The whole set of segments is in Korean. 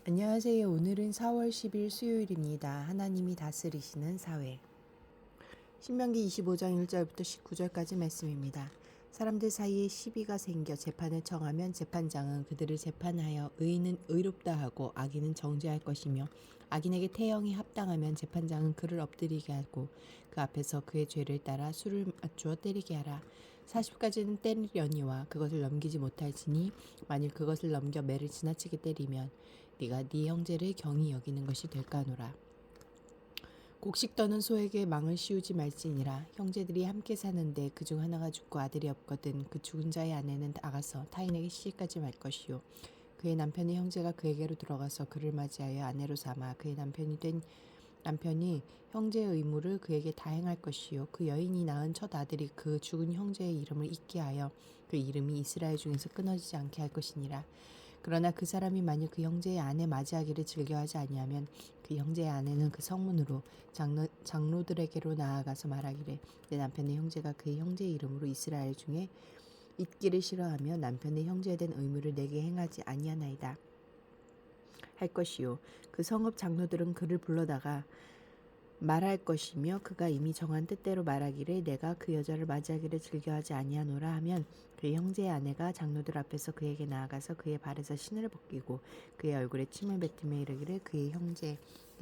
안녕하세요. 오늘은 4월 10일 수요일입니다. 하나님이 다스리시는 사회. 신명기 25장 1절부터 19절까지 말씀입니다. 사람들 사이에 시비가 생겨 재판을 청하면 재판장은 그들을 재판하여 의인은 의롭다 하고 악인은 정죄할 것이며 악인에게 태형이 합당하면 재판장은 그를 엎드리게 하고 그 앞에서 그의 죄를 따라 수를 맞추어 때리게 하라. 40까지는 때리려니와 그것을 넘기지 못할지니 만일 그것을 넘겨 매를 지나치게 때리면 네가 네 형제를 경히 여기는 것이 될까노라. 곡식 떠는 소에게 망을 씌우지 말지니라. 형제들이 함께 사는데 그중 하나가 죽고 아들이 없거든 그 죽은 자의 아내는 나가서 타인에게 시집가지 말 것이요 그의 남편의 형제가 그에게로 들어가서 그를 맞이하여 아내로 삼아 그의 남편이 형제의 의무를 그에게 다행할 것이요 그 여인이 낳은 첫 아들이 그 죽은 형제의 이름을 잊게 하여 그 이름이 이스라엘 중에서 끊어지지 않게 할 것이니라. 그러나 그 사람이 만일 그 형제의 아내 맞이하기를 즐겨하지 아니하면 그 형제의 아내는 그 성문으로 장로들에게로 나아가서 말하기를 내 남편의 형제가 그의 형제의 이름으로 이스라엘 중에 있기를 싫어하며 남편의 형제에 된 의무를 내게 행하지 아니하나이다 할 것이요 그 성읍 장로들은 그를 불러다가 말할 것이며 그가 이미 정한 뜻대로 말하기를 내가 그 여자를 맞이하기를 즐겨하지 아니하노라 하면 그의 형제의 아내가 장로들 앞에서 그에게 나아가서 그의 발에서 신을 벗기고 그의 얼굴에 침을 뱉으며 이르기를 그의 형제의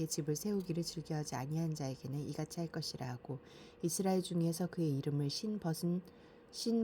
집을 세우기를 즐겨하지 아니한 자에게는 이같이 할 것이라 하고 이스라엘 중에서 그의 이름을 신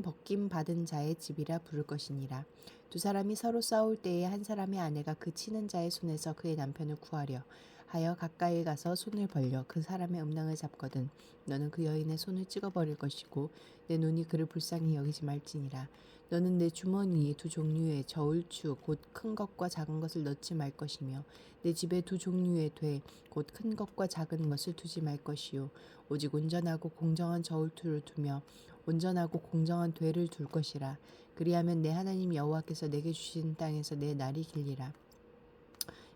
벗김 받은 자의 집이라 부를 것이니라. 두 사람이 서로 싸울 때에 한 사람의 아내가 그 치는 자의 손에서 그의 남편을 구하려 하여 가까이 가서 손을 벌려 그 사람의 음낭을 잡거든 너는 그 여인의 손을 찍어버릴 것이고 내 눈이 그를 불쌍히 여기지 말지니라. 너는 내 주머니에 두 종류의 저울추 곧 큰 것과 작은 것을 넣지 말 것이며 내 집에 두 종류의 돼 곧 큰 것과 작은 것을 두지 말 것이요 오직 온전하고 공정한 저울투를 두며 온전하고 공정한 되를 둘 것이라. 그리하면 내 하나님 여호와께서 내게 주신 땅에서 내 날이 길리라.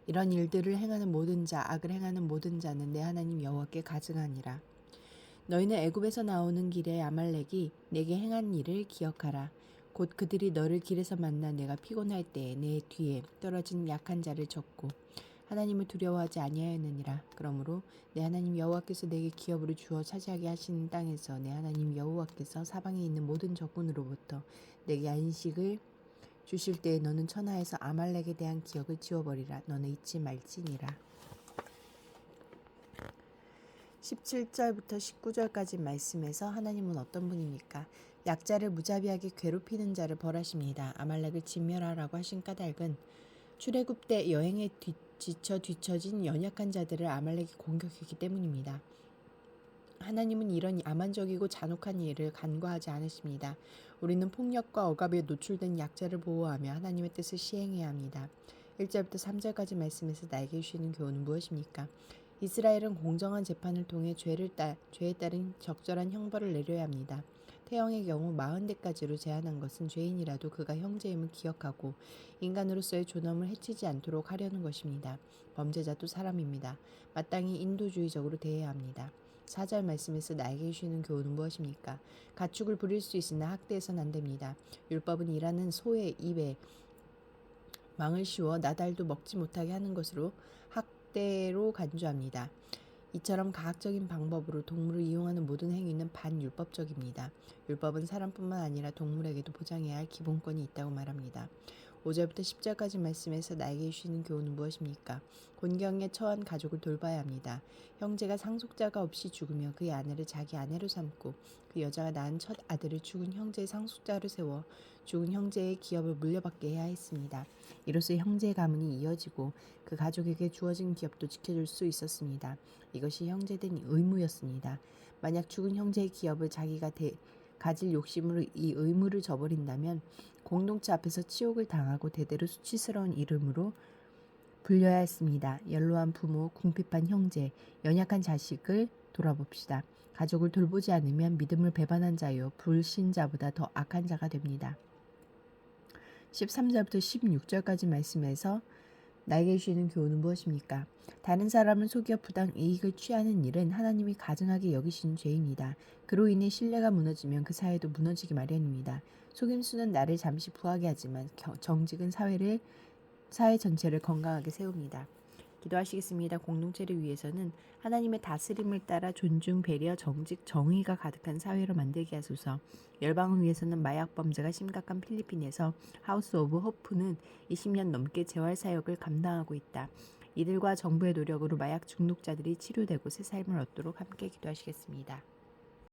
이런 일들을 행하는 모든 자 악을 행하는 모든 자는 내 하나님 여호와께 가증하니라. 너희는 애굽에서 나오는 길에 아말렉이 내게 행한 일을 기억하라. 곧 그들이 너를 길에서 만나 내가 피곤할 때에 내 뒤에 떨어진 약한 자를 쳤고 하나님을 두려워하지 아니하였느니라. 그러므로 내 하나님 여호와께서 내게 기업으로 주어 차지하게 하시는 땅에서 내 하나님 여호와께서 사방에 있는 모든 적군으로부터 내게 안식을 주실 때에 너는 천하에서 아말렉에 대한 기억을 지워버리라. 너는 잊지 말지니라. 17절부터 19절까지 말씀에서 하나님은 어떤 분입니까? 약자를 무자비하게 괴롭히는 자를 벌하십니다. 아말렉을 진멸하라고 하신 까닭은 출애굽 때 여행에 지쳐 뒤처진 연약한 자들을 아말렉이 공격했기 때문입니다. 하나님은 이런 야만적이고 잔혹한 일을 간과하지 않으십니다. 우리는 폭력과 억압에 노출된 약자를 보호하며 하나님의 뜻을 시행해야 합니다. 1절부터 3절까지 말씀에서 나에게 주시는 교훈은 무엇입니까? 이스라엘은 공정한 재판을 통해 죄에 따른 적절한 형벌을 내려야 합니다. 태형의 경우 40대까지로 제한한 것은 죄인이라도 그가 형제임을 기억하고 인간으로서의 존엄을 해치지 않도록 하려는 것입니다. 범죄자도 사람입니다. 마땅히 인도주의적으로 대해야 합니다. 4절 말씀에서 나에게 주시는 교훈은 무엇입니까? 가축을 부릴 수 있으나 학대해서는 안 됩니다. 율법은 일하는 소의 입에 망을 씌워 나달도 먹지 못하게 하는 것으로 학대로 간주합니다. 이처럼 가학적인 방법으로 동물을 이용하는 모든 행위는 반율법적입니다. 율법은 사람뿐만 아니라 동물에게도 보장해야 할 기본권이 있다고 말합니다. 5절부터 10절까지 말씀에서 나에게 주시는 교훈은 무엇입니까? 곤경에 처한 가족을 돌봐야 합니다. 형제가 상속자가 없이 죽으며 그의 아내를 자기 아내로 삼고 그 여자가 낳은 첫 아들을 죽은 형제의 상속자로 세워 죽은 형제의 기업을 물려받게 해야 했습니다. 이로써 형제의 가문이 이어지고 그 가족에게 주어진 기업도 지켜줄 수 있었습니다. 이것이 형제된 의무였습니다. 만약 죽은 형제의 기업을 자기가 가질 욕심으로 이 의무를 저버린다면 공동체 앞에서 치욕을 당하고 대대로 수치스러운 이름으로 불려야 했습니다. 연로한 부모, 궁핍한 형제, 연약한 자식을 돌아봅시다. 가족을 돌보지 않으면 믿음을 배반한 자요 불신자보다 더 악한 자가 됩니다. 13절부터 16절까지 말씀에서 나에게 주시는 교훈은 무엇입니까? 다른 사람을 속여 부당 이익을 취하는 일은 하나님이 가증하게 여기시는 죄입니다. 그로 인해 신뢰가 무너지면 그 사회도 무너지기 마련입니다. 속임수는 나를 잠시 부하게 하지만 정직은 사회를 사회 전체를 건강하게 세웁니다. 기도하시겠습니다. 공동체를 위해서는 하나님의 다스림을 따라 존중, 배려, 정직, 정의가 가득한 사회로 만들게 하소서. 열방을 위해서는 마약 범죄가 심각한 필리핀에서 하우스 오브 호프는 20년 넘게 재활 사역을 감당하고 있다. 이들과 정부의 노력으로 마약 중독자들이 치료되고 새 삶을 얻도록 함께 기도하시겠습니다.